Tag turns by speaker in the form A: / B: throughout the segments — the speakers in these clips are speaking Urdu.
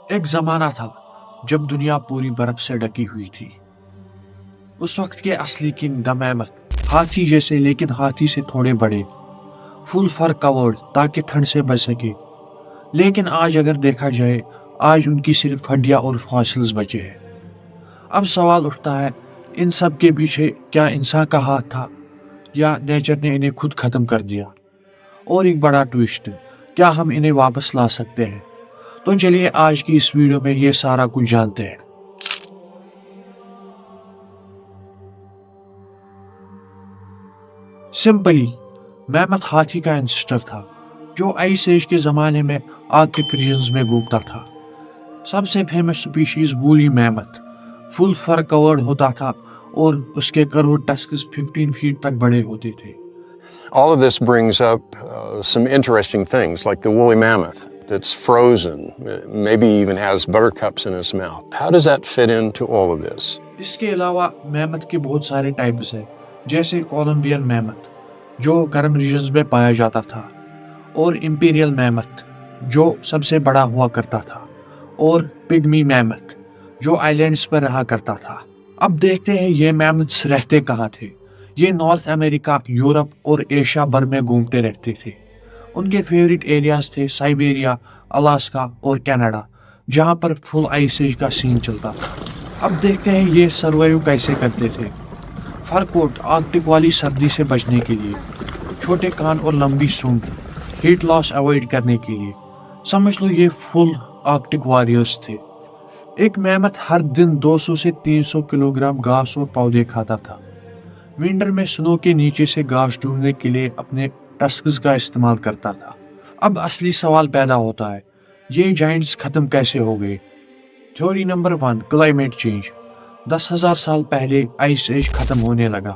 A: ایک زمانہ تھا جب دنیا پوری برف سے ڈکی ہوئی تھی۔ اس وقت کے اصلی کنگ دا میمتھ ہاتھی جیسے لیکن ہاتھی سے تھوڑے بڑے، فل فر کورڈ تاکہ ٹھنڈ سے بچ سکے۔ لیکن آج اگر دیکھا جائے، آج ان کی صرف ہڈیاں اور فاسلز بچے ہیں۔ اب سوال اٹھتا ہے، ان سب کے پیچھے کیا انسان کا ہاتھ تھا یا نیچر نے انہیں خود ختم کر دیا؟ اور ایک بڑا ٹویسٹ، کیا ہم انہیں واپس لا سکتے ہیں؟ تو چلیے آج کی اس ویڈیو میں یہ سارا کچھ جانتے ہیں۔ سمپلی، میمتھ ہاتھی کا اینسسٹر تھا جو آئس ایج کے زمانے میں آرکٹک ریجنز میں گھومتا تھا۔ سب سے فیمس سپیشیز وولی میمتھ، فل فر کورڈ ہوتا تھا اور اس کے کروڑ ٹسکس 15 فیٹ تک بڑے ہوتے تھے۔
B: All of this brings up some interesting things, like the woolly mammoth that's frozen, maybe even has buttercups in its mouth. How does that fit into all of this?
A: اس کے علاوہ میمتھ کے بہت سارے ٹائپس ہیں، جیسے کولمبین میمتھ جو گرم ریجنز میں پایا جاتا تھا، اور امپیریل میمتھ جو سب سے بڑا ہوا کرتا تھا، اور پگمی میمتھ جو آئی لینڈز پر رہا کرتا تھا۔ اب دیکھتے ہیں یہ میمتھس رہتے کہاں تھے۔ یہ نارتھ امریکہ، یورپ اور ایشیا بھر میں گھومتے رہتے تھے۔ ان کے فیوریٹ ایریاز تھے سائبیریا، الاسکا اور کینیڈا، جہاں پر فل آئس ایج کا سین چلتا تھا۔ اب دیکھتے ہیں یہ سروائیو کیسے کرتے تھے۔ فر کوٹ آرکٹک والی سردی سے بچنے کے لیے، چھوٹے کان اور لمبی سونڈ ہیٹ لاس اوائڈ کرنے کے لیے۔ سمجھ لو یہ فل آرکٹک واریئرز تھے۔ ایک میمتھ ہر دن 200 سے 300 کلو گرام گھاس اور پودے کھاتا تھا۔ ونٹر میں سنو کے نیچے سے گھاس ڈھونڈنے کے لیے اپنے ٹسکس کا استعمال کرتا تھا۔ اب اصلی سوال پیدا ہوتا ہے، یہ جائنٹس ختم کیسے ہو گئے؟ Theory number 1، climate change. 10,000 سال پہلے آئس ایج ختم ہونے لگا،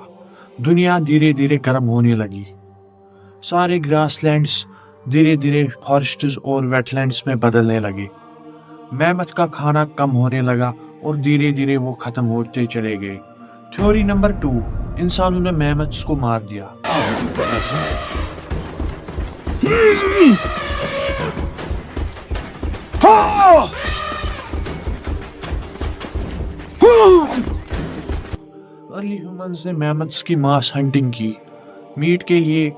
A: دنیا دھیرے دھیرے گرم ہونے لگی، سارے گراس لینڈز دھیرے دھیرے فارسٹز اور ویٹ لینڈز میں بدلنے لگے، میمتھ کا کھانا کم ہونے لگا اور دھیرے دھیرے وہ ختم ہوتے چلے گئے۔ تھیوری نمبر 2، انسانوں نے میمتھس کو مار دیا۔ ارلی ہیومنز نے میمتھس کی ماس ہنٹنگ کی، میٹ کے لیے،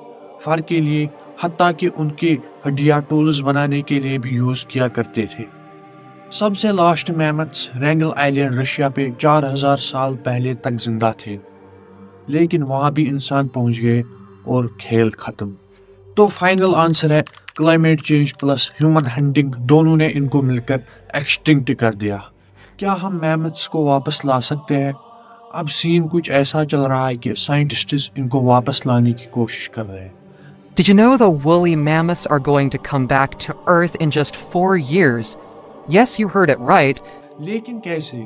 A: فر کے لیے، حتیٰ کہ ان کے ہڈیاں ٹولز بنانے کے لیے بھی یوز کیا کرتے تھے۔ سب سے لاسٹ میمتھس رینگل آئلینڈ رشیا پہ 4,000 سال پہلے تک زندہ تھے، لیکن وہاں بھی انسان پہنچ گئے اور کھیل ختم۔ تو فائنل آنسر ہے climate change plus human hunting, دونوں نے ان کو مل کر ایکسٹنکٹ کر دیا۔ کیا ہم میمتھس کو واپس لا سکتے ہیں؟ اب سین کچھ ایسا چل رہا ہے کہ سائنٹسٹس ان کو واپس لانے کی کوشش کر رہے ہیں۔
C: Did you know the woolly mammoths are going to come back to Earth in just 4 years? Yes, you heard it right.
A: لیکن کیسے؟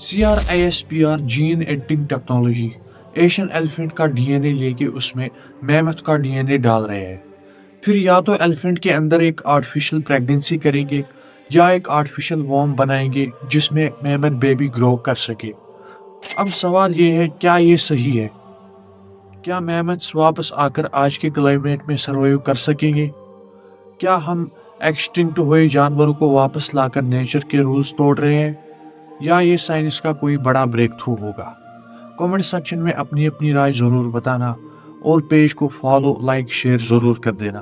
A: CRISPR gene editing technology, Asian elephant کا ڈی این اے لے کے اس میں میمتھ کا ڈی این اے ڈال رہے ہیں، پھر یا تو ایلیفنٹ کے اندر ایک آرٹیفیشل پریگننسی کریں گے یا ایک آرٹیفیشل وارم بنائیں گے جس میں میمتھ بیبی گرو کر سکے۔ اب سوال یہ ہے، کیا یہ صحیح ہے؟ کیا میمتھس واپس آ کر آج کے کلائمیٹ میں سروائیو کر سکیں گے؟ کیا ہم ایکسٹنکٹ ہوئے جانوروں کو واپس لا کر نیچر کے رولز توڑ رہے ہیں، یا یہ سائنس کا کوئی بڑا بریک تھرو ہوگا؟ کامنٹ سیکشن میں اپنی رائے ضرور بتانا اور پیج کو فالو، لائک، شیئر ضرور کر دینا۔